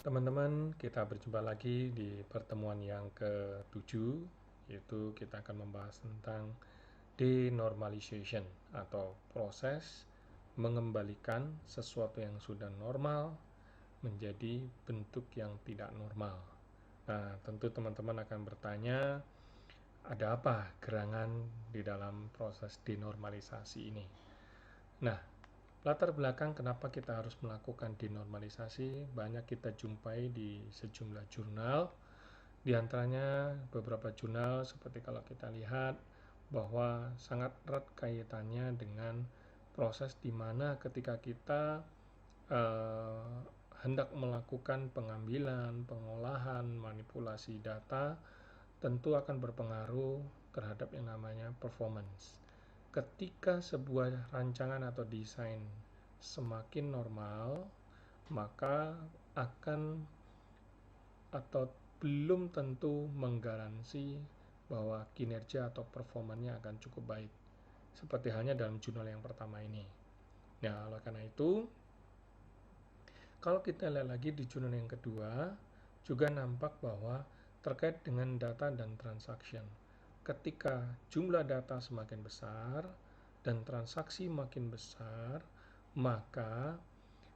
Teman-teman, kita berjumpa lagi di pertemuan yang ke-7, yaitu kita akan membahas tentang denormalization atau proses mengembalikan sesuatu yang sudah normal menjadi bentuk yang tidak normal. Nah, tentu teman-teman akan bertanya, ada apa gerangan di dalam proses denormalisasi ini? Nah, latar belakang kenapa kita harus melakukan denormalisasi banyak kita jumpai di sejumlah jurnal. Di antaranya beberapa jurnal seperti kalau kita lihat bahwa sangat erat kaitannya dengan proses di mana ketika kita hendak melakukan pengambilan, pengolahan, manipulasi data, tentu akan berpengaruh terhadap yang namanya performance. Ketika sebuah rancangan atau desain semakin normal, maka akan atau belum tentu menggaransi bahwa kinerja atau performanya akan cukup baik. Seperti halnya dalam jurnal yang pertama ini. Nah, oleh karena itu, kalau kita lihat lagi di jurnal yang kedua, juga nampak bahwa terkait dengan data dan transaction. Ketika jumlah data semakin besar dan transaksi makin besar, maka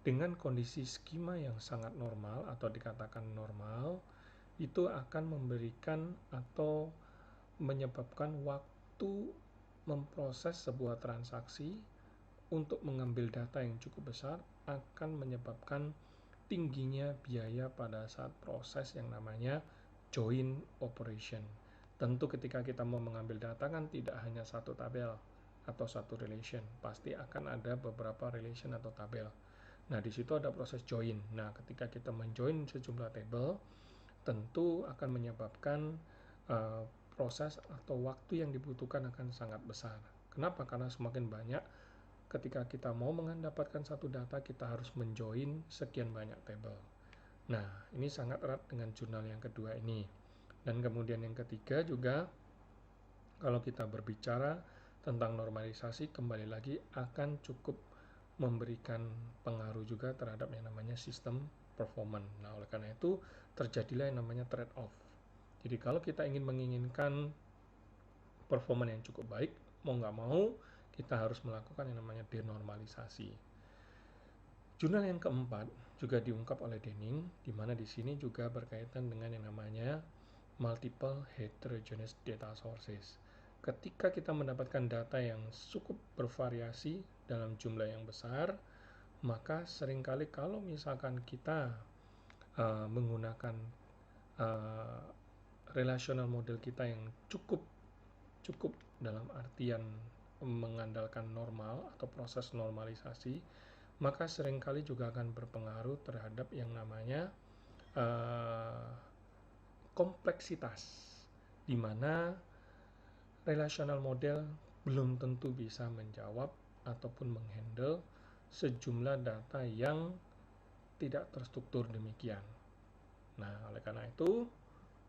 dengan kondisi skema yang sangat normal atau dikatakan normal, itu akan memberikan atau menyebabkan waktu memproses sebuah transaksi untuk mengambil data yang cukup besar akan menyebabkan tingginya biaya pada saat proses yang namanya join operation. Tentu ketika kita mau mengambil data kan tidak hanya satu tabel atau satu relation, pasti akan ada beberapa relation atau tabel. Nah, di situ ada proses join. Nah, ketika kita menjoin sejumlah tabel, tentu akan menyebabkan proses atau waktu yang dibutuhkan akan sangat besar. Kenapa? Karena semakin banyak ketika kita mau mendapatkan satu data, kita harus menjoin sekian banyak tabel. Nah, ini sangat erat dengan jurnal yang kedua ini. Dan kemudian yang ketiga juga, kalau kita berbicara tentang normalisasi, kembali lagi akan cukup memberikan pengaruh juga terhadap yang namanya sistem performance. Nah, oleh karena itu terjadilah yang namanya trade-off. Jadi kalau kita menginginkan performance yang cukup baik, mau nggak mau kita harus melakukan yang namanya denormalisasi. Jurnal yang keempat juga diungkap oleh Denning, di mana di sini juga berkaitan dengan yang namanya multiple heterogeneous data sources. Ketika kita mendapatkan data yang cukup bervariasi dalam jumlah yang besar, maka seringkali kalau misalkan kita menggunakan relational model kita yang cukup dalam artian mengandalkan normal atau proses normalisasi, maka seringkali juga akan berpengaruh terhadap yang namanya kompleksitas, di mana relational model belum tentu bisa menjawab ataupun menghandle sejumlah data yang tidak terstruktur demikian. Nah, oleh karena itu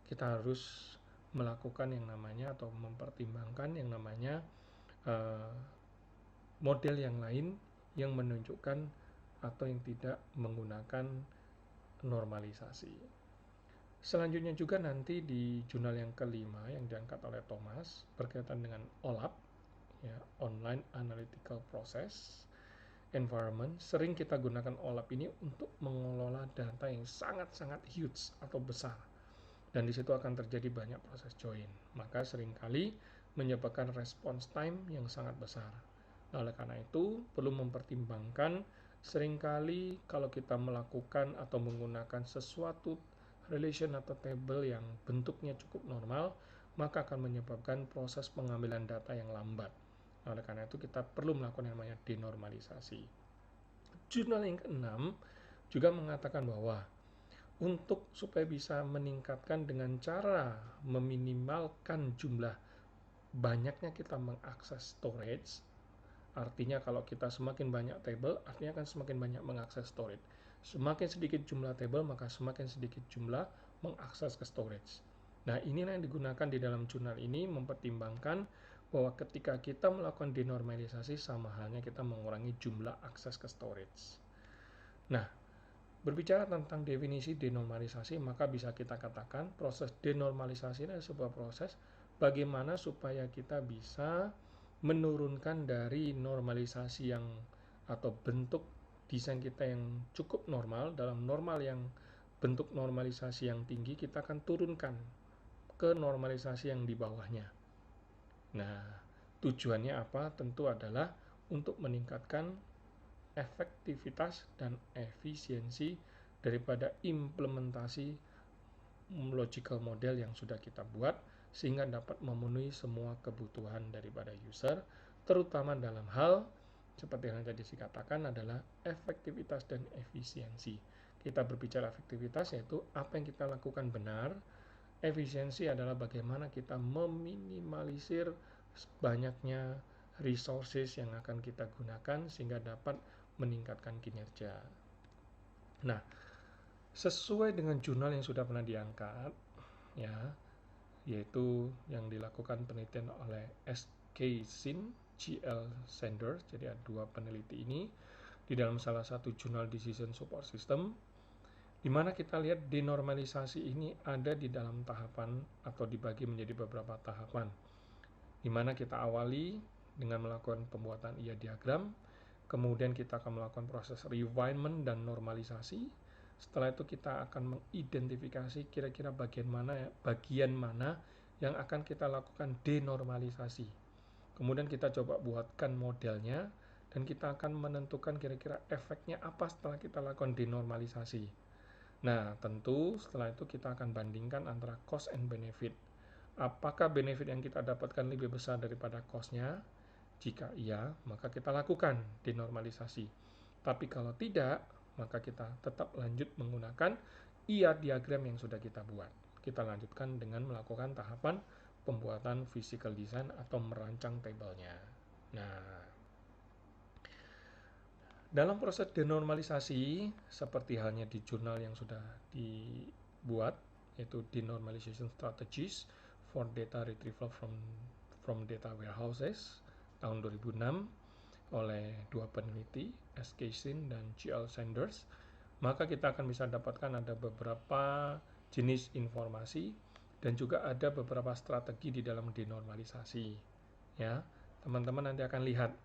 kita harus melakukan yang namanya atau mempertimbangkan yang namanya model yang lain yang menunjukkan atau yang tidak menggunakan normalisasi. Selanjutnya juga nanti di jurnal yang kelima yang diangkat oleh Thomas berkaitan dengan OLAP, ya, Online Analytical Process Environment. Sering kita gunakan OLAP ini untuk mengelola data yang sangat-sangat huge atau besar, dan di situ akan terjadi banyak proses join, maka seringkali menyebabkan response time yang sangat besar. Nah, oleh karena itu perlu mempertimbangkan seringkali kalau kita melakukan atau menggunakan sesuatu relation atau table yang bentuknya cukup normal, maka akan menyebabkan proses pengambilan data yang lambat. Nah, oleh karena itu kita perlu melakukan yang namanya denormalisasi. Jurnal yang keenam juga mengatakan bahwa untuk supaya bisa meningkatkan dengan cara meminimalkan jumlah banyaknya kita mengakses storage, artinya kalau kita semakin banyak table, artinya akan semakin banyak mengakses storage. Semakin sedikit jumlah table, maka semakin sedikit jumlah mengakses ke storage. Nah, inilah yang digunakan di dalam jurnal ini mempertimbangkan bahwa ketika kita melakukan denormalisasi sama halnya kita mengurangi jumlah akses ke storage. Nah, berbicara tentang definisi denormalisasi, maka bisa kita katakan proses denormalisasi adalah sebuah proses bagaimana supaya kita bisa menurunkan dari normalisasi yang atau bentuk desain kita yang cukup normal, dalam normal yang bentuk normalisasi yang tinggi, kita akan turunkan ke normalisasi yang di bawahnya. Nah, tujuannya apa? Tentu adalah untuk meningkatkan efektivitas dan efisiensi daripada implementasi logical model yang sudah kita buat, sehingga dapat memenuhi semua kebutuhan daripada user, terutama dalam hal seperti yang tadi dikatakan adalah efektivitas dan efisiensi. Kita berbicara efektivitas yaitu apa yang kita lakukan benar, efisiensi adalah bagaimana kita meminimalisir banyaknya resources yang akan kita gunakan sehingga dapat meningkatkan kinerja. Nah, sesuai dengan jurnal yang sudah pernah diangkat, ya, yaitu yang dilakukan penelitian oleh S.K. Sin, G.L. Sanders, jadi ada dua peneliti ini di dalam salah satu jurnal Decision Support System, di mana kita lihat denormalisasi ini ada di dalam tahapan atau dibagi menjadi beberapa tahapan, di mana kita awali dengan melakukan pembuatan IA diagram, kemudian kita akan melakukan proses refinement dan normalisasi. Setelah itu kita akan mengidentifikasi kira-kira bagian mana yang akan kita lakukan denormalisasi. Kemudian kita coba buatkan modelnya dan kita akan menentukan kira-kira efeknya apa setelah kita lakukan denormalisasi. Nah, tentu setelah itu kita akan bandingkan antara cost and benefit. Apakah benefit yang kita dapatkan lebih besar daripada cost-nya? Jika iya, maka kita lakukan denormalisasi. Tapi kalau tidak, maka kita tetap lanjut menggunakan IA diagram yang sudah kita buat. Kita lanjutkan dengan melakukan tahapan pembuatan physical design atau merancang tabelnya. Nah, dalam proses denormalisasi, seperti halnya di jurnal yang sudah dibuat, yaitu Denormalization Strategies for Data Retrieval from Data Warehouses tahun 2006 oleh dua peneliti, S.K. Sin dan G.L. Sanders, maka kita akan bisa dapatkan ada beberapa jenis informasi dan juga ada beberapa strategi di dalam denormalisasi. Ya, teman-teman nanti akan lihat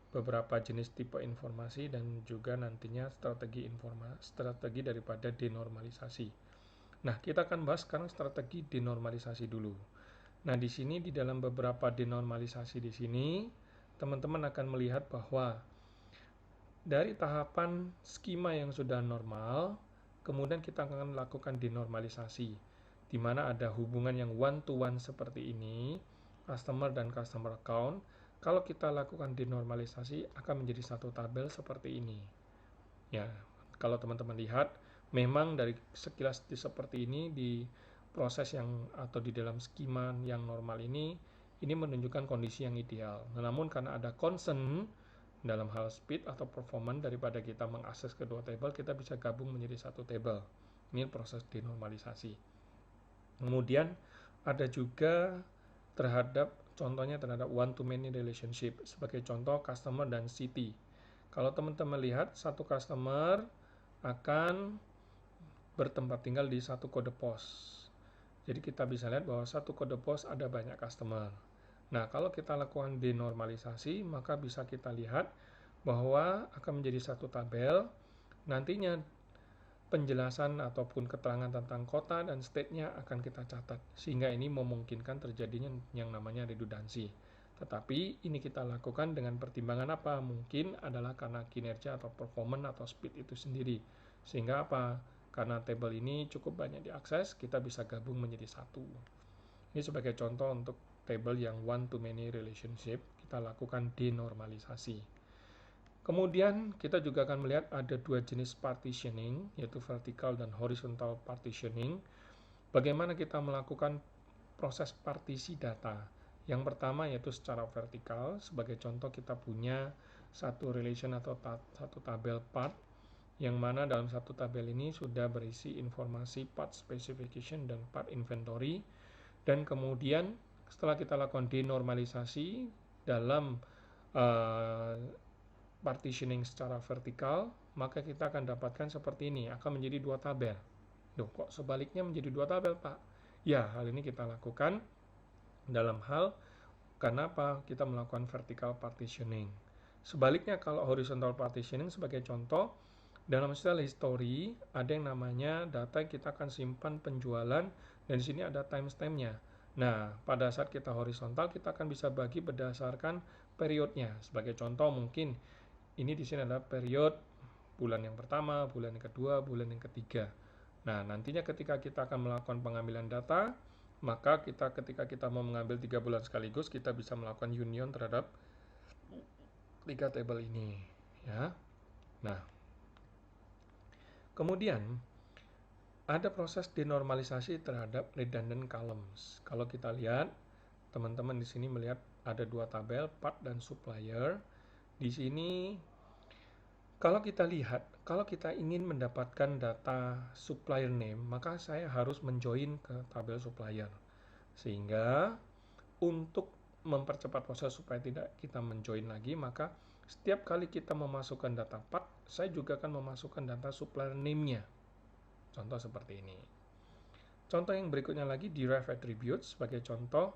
beberapa jenis tipe informasi dan juga nantinya strategi daripada denormalisasi. Nah, kita akan bahas sekarang strategi denormalisasi dulu. Nah, di sini di dalam beberapa denormalisasi di sini, teman-teman akan melihat bahwa dari tahapan skema yang sudah normal, kemudian kita akan lakukan denormalisasi, di mana ada hubungan yang one-to-one seperti ini, customer dan customer account. Kalau kita lakukan denormalisasi, akan menjadi satu tabel seperti ini. Ya, kalau teman-teman lihat, memang dari sekilas seperti ini di proses yang atau di dalam skema yang normal ini menunjukkan kondisi yang ideal. Namun karena ada concern dalam hal speed atau performance daripada kita mengakses kedua table, kita bisa gabung menjadi satu table. Ini proses denormalisasi. Kemudian ada juga contohnya terhadap one-to-many relationship, sebagai contoh customer dan city. Kalau teman-teman lihat, satu customer akan bertempat tinggal di satu kode pos. Jadi kita bisa lihat bahwa satu kode pos ada banyak customer. Nah, kalau kita lakukan denormalisasi, maka bisa kita lihat bahwa akan menjadi satu tabel. Nantinya penjelasan ataupun keterangan tentang kota dan state-nya akan kita catat, sehingga ini memungkinkan terjadinya yang namanya redundansi. Tetapi ini kita lakukan dengan pertimbangan apa? Mungkin adalah karena kinerja atau performance atau speed itu sendiri. Sehingga apa? Karena table ini cukup banyak diakses, kita bisa gabung menjadi satu. Ini sebagai contoh untuk table yang one-to-many relationship, kita lakukan denormalisasi. Kemudian kita juga akan melihat ada dua jenis partitioning, yaitu vertical dan horizontal partitioning. Bagaimana kita melakukan proses partisi data. Yang pertama yaitu secara vertikal, sebagai contoh kita punya satu relation atau satu tabel part, yang mana dalam satu tabel ini sudah berisi informasi part specification dan part inventory, dan kemudian Setelah kita lakukan denormalisasi dalam partitioning secara vertikal, maka kita akan dapatkan seperti ini, akan menjadi dua tabel. Loh, kok sebaliknya menjadi dua tabel, Pak? Ya, hal ini kita lakukan dalam hal kenapa kita melakukan vertical partitioning. Sebaliknya, kalau horizontal partitioning sebagai contoh, dalam sel history ada yang namanya data yang kita akan simpan penjualan, dan di sini ada timestamp-nya. Nah, pada saat kita horizontal, kita akan bisa bagi berdasarkan periodnya. Sebagai contoh, mungkin ini di sini adalah period bulan yang pertama, bulan yang kedua, bulan yang ketiga. Nah, nantinya ketika kita akan melakukan pengambilan data, maka ketika kita mau mengambil 3 bulan sekaligus, kita bisa melakukan union terhadap 3 tabel ini, ya. Nah, kemudian ada proses denormalisasi terhadap redundant columns. Kalau kita lihat, teman-teman di sini melihat ada dua tabel, part dan supplier. Di sini kalau kita lihat, kalau kita ingin mendapatkan data supplier name, maka saya harus menjoin ke tabel supplier. Sehingga untuk mempercepat proses supaya tidak kita menjoin lagi, maka setiap kali kita memasukkan data part, saya juga akan memasukkan data supplier name-nya. Contoh seperti ini. Contoh yang berikutnya lagi, derive attributes. Sebagai contoh,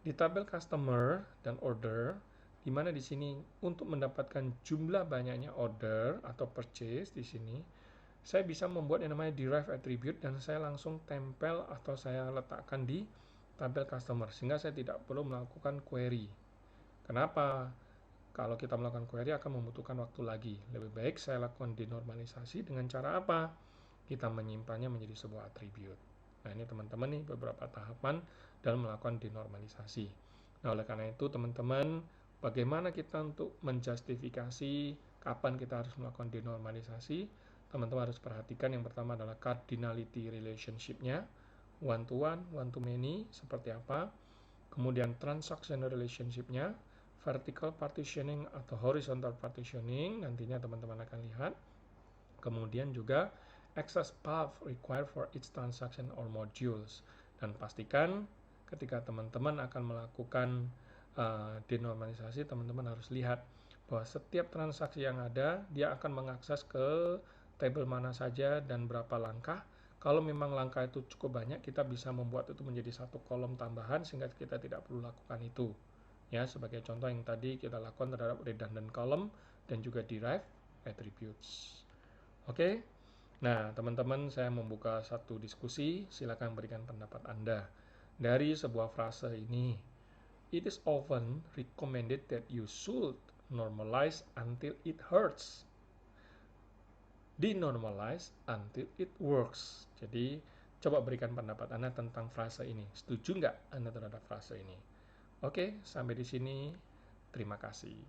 di tabel customer dan order, di mana di sini untuk mendapatkan jumlah banyaknya order atau purchase di sini, saya bisa membuat yang namanya derive attribute dan saya langsung tempel atau saya letakkan di tabel customer, sehingga saya tidak perlu melakukan query. Kenapa? Kalau kita melakukan query akan membutuhkan waktu lagi. Lebih baik saya lakukan denormalisasi dengan cara apa? Kita menyimpannya menjadi sebuah atribut. Nah, ini teman-teman nih beberapa tahapan dalam melakukan denormalisasi. Nah, oleh karena itu teman-teman, bagaimana kita untuk menjustifikasi kapan kita harus melakukan denormalisasi? Teman-teman harus perhatikan yang pertama adalah cardinality relationship-nya, one to one, one to many, seperti apa. Kemudian transactional relationship-nya, vertical partitioning atau horizontal partitioning, nantinya teman-teman akan lihat. Kemudian juga access path required for each transaction or modules. Dan pastikan ketika teman-teman akan melakukan denormalisasi, teman-teman harus lihat bahwa setiap transaksi yang ada, dia akan mengakses ke tabel mana saja dan berapa langkah. Kalau memang langkah itu cukup banyak, kita bisa membuat itu menjadi satu kolom tambahan sehingga kita tidak perlu lakukan itu. Ya, sebagai contoh yang tadi kita lakukan terhadap redundant column dan juga derive attributes. Oke. Nah, teman-teman, saya membuka satu diskusi, silakan berikan pendapat Anda. Dari sebuah frase ini, it is often recommended that you should normalize until it hurts. Denormalize until it works. Jadi, coba berikan pendapat Anda tentang frase ini. Setuju nggak Anda terhadap frase ini? Oke, sampai di sini. Terima kasih.